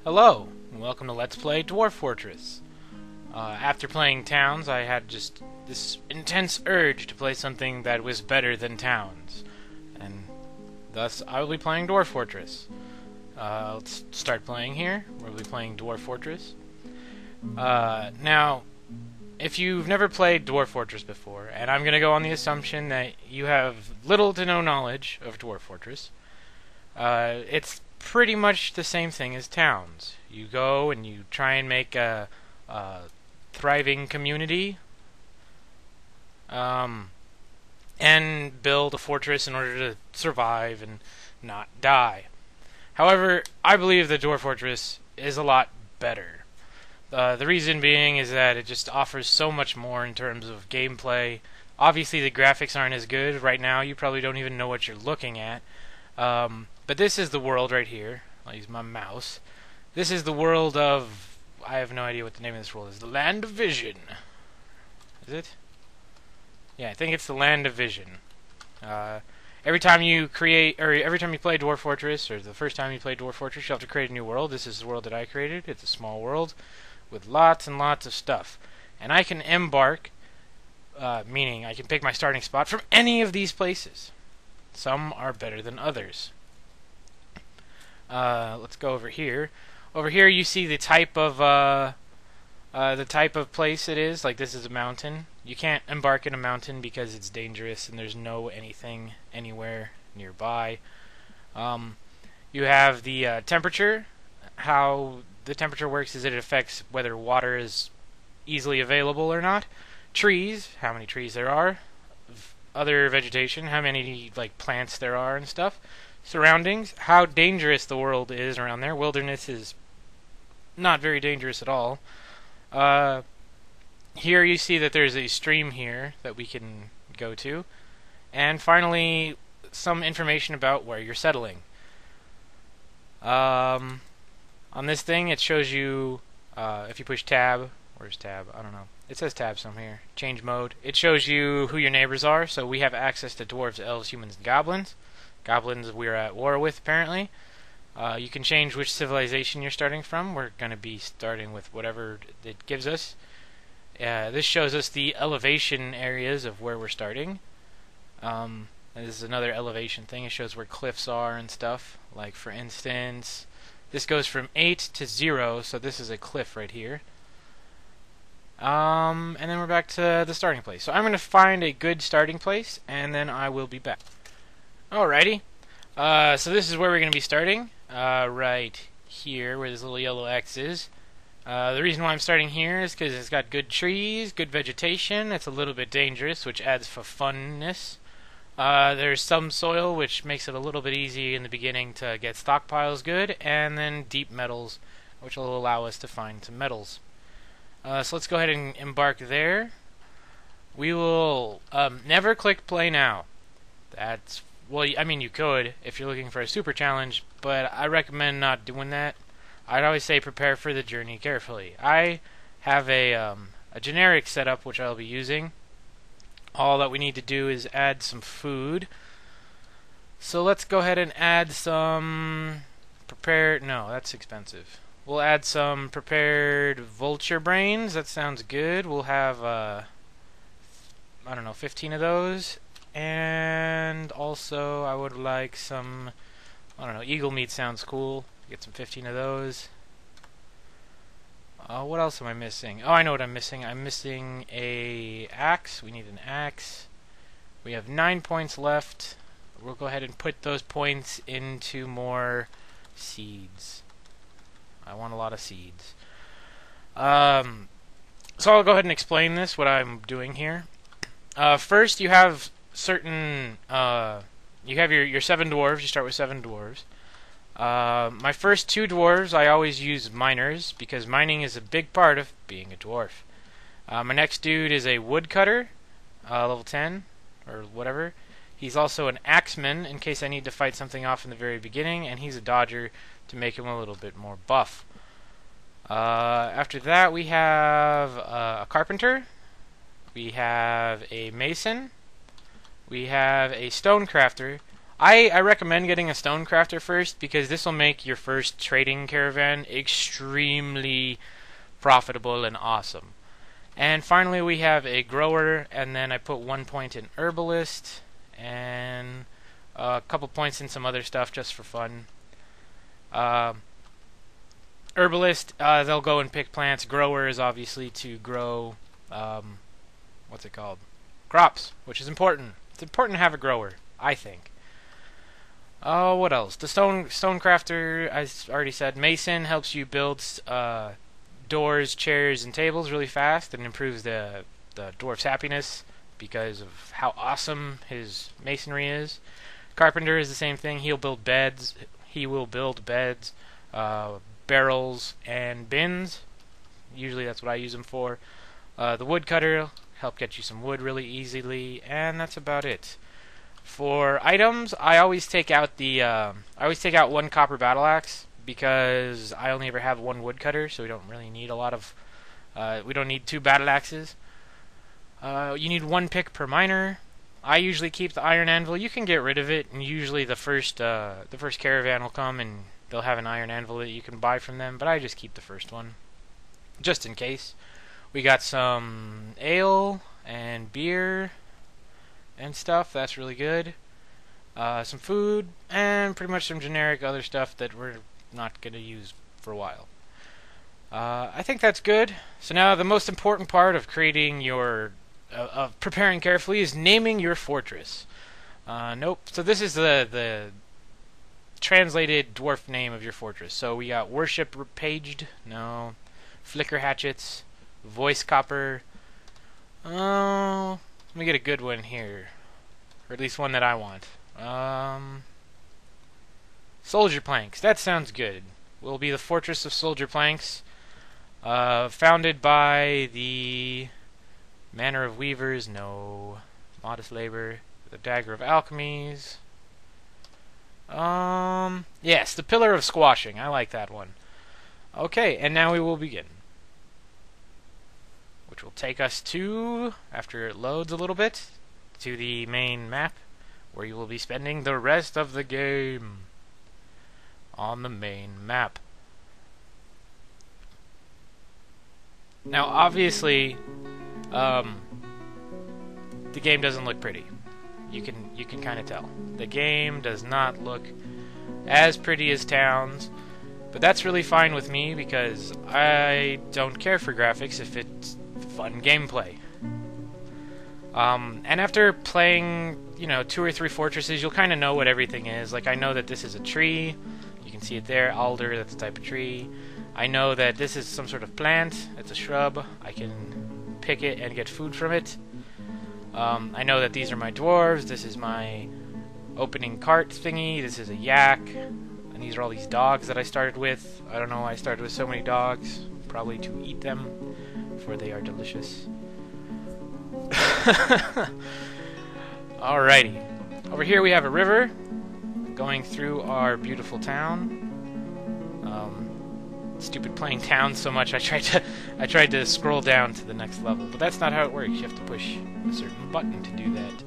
Hello, and welcome to Let's Play Dwarf Fortress. After playing Towns, I had just this intense urge to play something that was better than Towns, and thus I will be playing Dwarf Fortress. Let's start playing here. We'll be playing Dwarf Fortress. Now, if you've never played Dwarf Fortress before, and I'm going to go on the assumption that you have little to no knowledge of Dwarf Fortress, it's pretty much the same thing as Towns. You go and you try and make a thriving community, and build a fortress in order to survive and not die. However, I believe the Dwarf Fortress is a lot better. The reason being is that it just offers so much more in terms of gameplay. Obviously, the graphics aren't as good. Right now, you probably don't even know what you're looking at. But this is the world right here. I'll use my mouse. This is the world of... I have no idea what the name of this world is. The Land of Vision. Is it? Yeah, I think it's the Land of Vision. Every time you create, or every time you play Dwarf Fortress, or the first time you play Dwarf Fortress, you have to create a new world. This is the world that I created. It's a small world with lots and lots of stuff. And I can embark, meaning I can pick my starting spot from any of these places. Some are better than others. Let's go over here. Over here you see the type of place it is. Like, this is a mountain. You can't embark in a mountain because it's dangerous and there's no anything anywhere nearby. You have the temperature. How the temperature works is it affects whether water is easily available or not. Trees, how many trees there are. Other vegetation, how many like plants there are and stuff. Surroundings, how dangerous the world is around there. Wilderness is not very dangerous at all. Here you see that there's a stream here that we can go to. And finally, some information about where you're settling. On this thing, it shows you, if you push tab, where's tab? I don't know. It says tab somewhere. Change mode. It shows you who your neighbors are, so we have access to dwarves, elves, humans, and goblins. Goblins we're at war with, apparently. You can change which civilization you're starting from. We're going to be starting with whatever it gives us. This shows us the elevation areas of where we're starting. This is another elevation thing. It shows where cliffs are and stuff. Like, for instance, this goes from 8 to 0, so this is a cliff right here. And then we're back to the starting place. So I'm going to find a good starting place, and then I will be back. Alrighty. So this is where we're going to be starting. Right here, where this little yellow X is. The reason why I'm starting here is because it's got good trees, good vegetation. It's a little bit dangerous, which adds for funness. There's some soil, which makes it a little bit easy in the beginning to get stockpiles good. And then deep metals, which will allow us to find some metals. So let's go ahead and embark there. We will never click play now. That's, well, I mean, you could if you're looking for a super challenge, but I recommend not doing that. I'd always say prepare for the journey carefully. I have a generic setup which I'll be using. All that we need to do is add some food. So let's go ahead and add some prepared. No, that's expensive. We'll add some prepared vulture brains. That sounds good. We'll have, I don't know, 15 of those. And also, I would like some, I don't know, eagle meat sounds cool. Get some 15 of those. What else am I missing? Oh, I know what I'm missing. I'm missing a axe. We need an axe. We have 9 points left. We'll go ahead and put those points into more seeds. I want a lot of seeds. So I'll go ahead and explain this, what I'm doing here. First, you have certain... you have your 7 dwarves. You start with 7 dwarves. My first 2 dwarves, I always use miners, because mining is a big part of being a dwarf. My next dude is a woodcutter, level 10, or whatever. He's also an axeman, in case I need to fight something off in the very beginning, and he's a dodger, to make him a little bit more buff. After that, we have a carpenter, we have a mason, we have a stone crafter. I recommend getting a stone crafter first because this will make your first trading caravan extremely profitable and awesome. And finally we have a grower, and then I put 1 point in herbalist and a couple points in some other stuff just for fun. Herbalist, they'll go and pick plants. Grower is obviously to grow, what's it called? Crops, which is important. It's important to have a grower, I think. Oh, what else? The stone crafter, I already said. Mason helps you build doors, chairs, and tables really fast, and improves the dwarf's happiness because of how awesome his masonry is. Carpenter is the same thing. He'll build beds. He will build beds, barrels, and bins. Usually that's what I use them for. The woodcutter help get you some wood really easily, and that's about it. For items, I always take out one copper battle axe because I only ever have one woodcutter, so we don't really need a lot of. We don't need 2 battle axes. You need 1 pick per miner. I usually keep the iron anvil. You can get rid of it, and usually the first caravan will come and they'll have an iron anvil that you can buy from them. But I just keep the first one, just in case. We got some ale and beer and stuff. That's really good. Some food and pretty much some generic other stuff that we're not going to use for a while. I think that's good. So now the most important part of creating your of preparing carefully is naming your fortress. Nope. So this is the translated dwarf name of your fortress. So we got worship paged. No. Flicker hatchets. Voice copper. Oh, let me get a good one here, or at least one that I want. Soldierplanks. That sounds good. Will be the fortress of Soldierplanks, founded by the Manor of Weavers. No. Modest labor. The Dagger of Alchemies. Yes, the Pillar of Squashing. I like that one. Okay, and now we will begin. Which will take us to, after it loads a little bit, to the main map, where you will be spending the rest of the game on the main map. Now, obviously, the game doesn't look pretty. You can kind of tell. The game does not look as pretty as Towns, but that's really fine with me because I don't care for graphics if it's fun gameplay. And after playing, 2 or 3 fortresses, you'll kind of know what everything is. Like, I know that this is a tree. You can see it there, alder, that's a type of tree. I know that this is some sort of plant. It's a shrub. I can pick it and get food from it. I know that these are my dwarves. This is my opening cart thingy. This is a yak. And these are all these dogs that I started with. I don't know why I started with so many dogs. Probably to eat them, for they are delicious. Alrighty. Over here we have a river going through our beautiful town. Stupid playing Towns so much I tried to scroll down to the next level, but that's not how it works. You have to push a certain button to do that.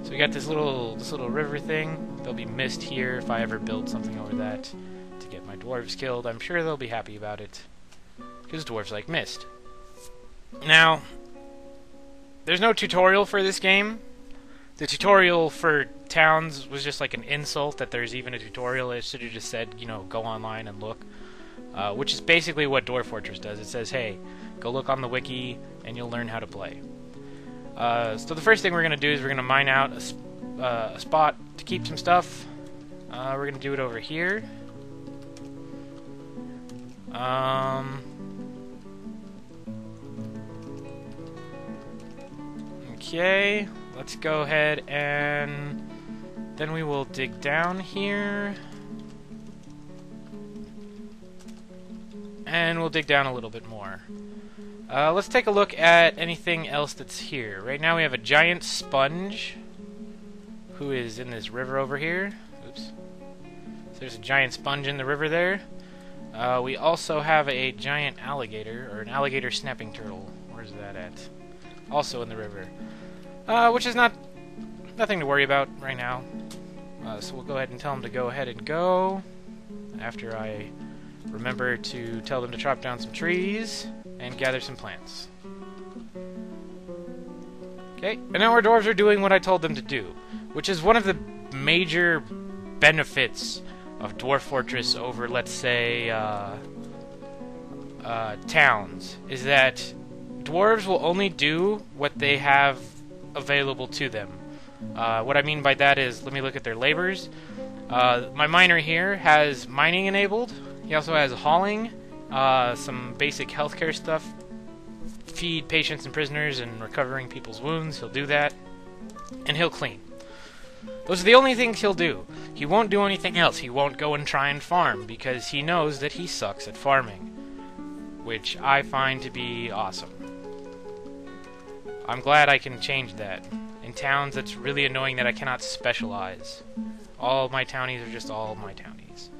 So we got this little river thing. There'll be mist here if I ever build something over that to get my dwarves killed. I'm sure they'll be happy about it, because dwarves like mist. Now, there's no tutorial for this game. The tutorial for Towns was just like an insult that there's even a tutorial. It should have just said, go online and look. Which is basically what Dwarf Fortress does. It says, hey, go look on the wiki and you'll learn how to play. So the first thing we're going to do is we're going to mine out a spot to keep some stuff. We're going to do it over here. Okay, let's go ahead and then we will dig down here. And we'll dig down a little bit more. Let's take a look at anything else that's here. Right now we have a giant sponge who is in this river over here. Oops. So there's a giant sponge in the river there. We also have a giant alligator, or an alligator snapping turtle. Where's that at? Also in the river. Which is nothing to worry about right now. So we'll go ahead and tell them to go ahead and go. After I remember to tell them to chop down some trees and gather some plants. Okay, and now our dwarves are doing what I told them to do, which is one of the major benefits of Dwarf Fortress over, let's say, towns, is that dwarves will only do what they have available to them. What I mean by that is, let me look at their labors. My miner here has mining enabled. He also has hauling, some basic healthcare stuff, feed patients and prisoners and recovering people's wounds. He'll do that, and he'll clean. Those are the only things he'll do. He won't do anything else. He won't go and try and farm, because he knows that he sucks at farming, which I find to be awesome. I'm glad I can change that. In towns, it's really annoying that I cannot specialize. All my townies are just all my townies.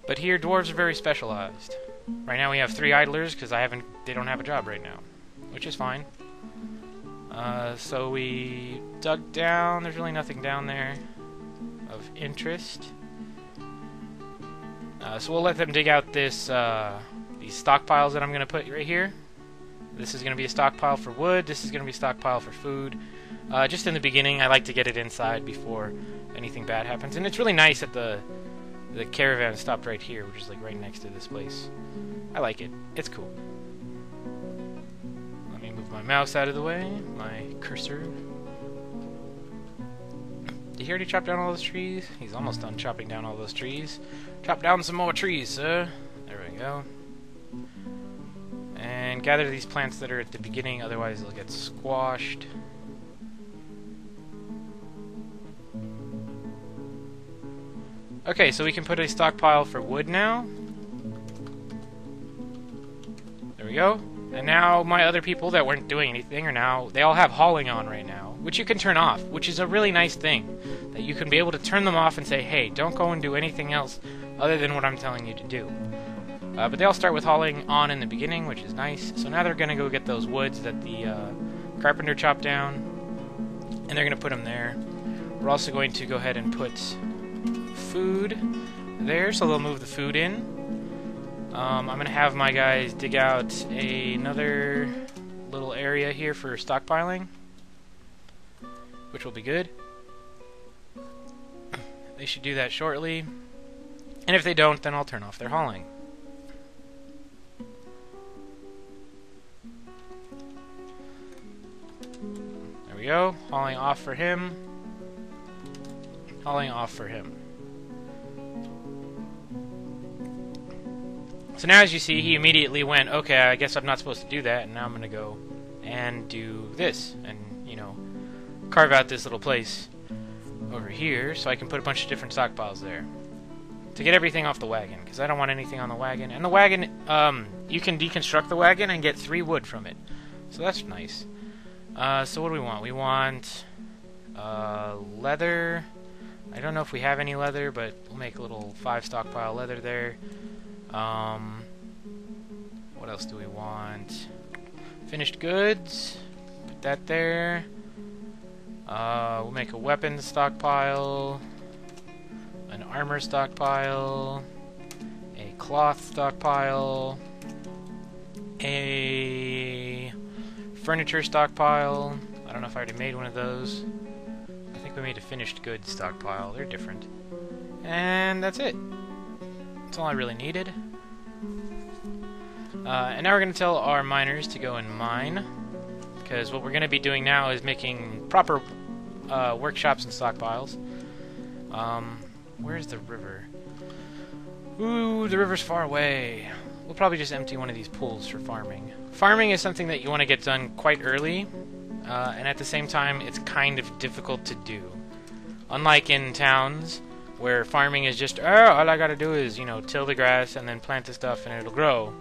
But here, dwarves are very specialized. Right now we have 3 idlers, because they don't have a job right now, which is fine. So we dug down. There's really nothing down there of interest. So we'll let them dig out these stockpiles that I'm going to put right here. This is going to be a stockpile for wood. This is going to be a stockpile for food. Just in the beginning, I like to get it inside before anything bad happens. And it's really nice that the caravan stopped right here, which is like right next to this place. I like it. It's cool. Let me move my mouse out of the way. My cursor. Did he already chop down all those trees? He's almost done chopping down all those trees. Chop down some more trees, sir. There we go. And gather these plants that are at the beginning, otherwise they'll get squashed. Okay, so we can put a stockpile for wood now. There we go. And now my other people that weren't doing anything are now, they all have hauling on right now, which you can turn off, which is a really nice thing, that you can be able to turn them off and say, hey, don't go and do anything else other than what I'm telling you to do. But they all start with hauling on in the beginning, which is nice. So now they're going to go get those woods that the carpenter chopped down, and they're going to put them there. We're also going to go ahead and put food there, so they'll move the food in. I'm going to have my guys dig out another little area here for stockpiling, which will be good. They should do that shortly. And if they don't, then I'll turn off their hauling. There we go. Hauling off for him. Hauling off for him. So now, as you see, he immediately went, okay, I guess I'm not supposed to do that, and now I'm going to go and do this, and, you know, carve out this little place over here, so I can put a bunch of different stockpiles there. To get everything off the wagon, because I don't want anything on the wagon. And the wagon, you can deconstruct the wagon and get 3 wood from it. So that's nice. So what do we want? We want leather. I don't know if we have any leather, but we'll make a little 5 stockpile leather there. What else do we want? Finished goods. Put that there. We'll make a weapons stockpile, an armor stockpile, a cloth stockpile, a furniture stockpile. I don't know if I already made one of those. I think we made a finished goods stockpile. They're different. And that's it. That's all I really needed. And now we're going to tell our miners to go and mine, because what we're going to be doing now is making proper workshops and stockpiles. Where's the river? Ooh, the river's far away. We'll probably just empty one of these pools for farming. Farming is something that you want to get done quite early, and at the same time, it's kind of difficult to do. Unlike in towns, where farming is just, oh, all I gotta do is, you know, till the grass and then plant the stuff and it'll grow.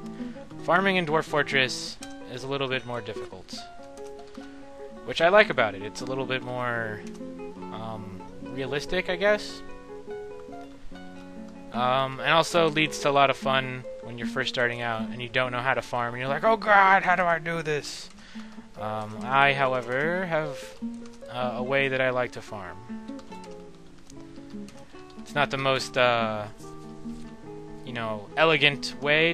Farming in Dwarf Fortress is a little bit more difficult, which I like about it. It's a little bit more realistic, I guess. And also leads to a lot of fun when you're first starting out and you don't know how to farm and you're like, oh god, how do I do this? I, however, have a way that I like to farm. It's not the most, you know, elegant way to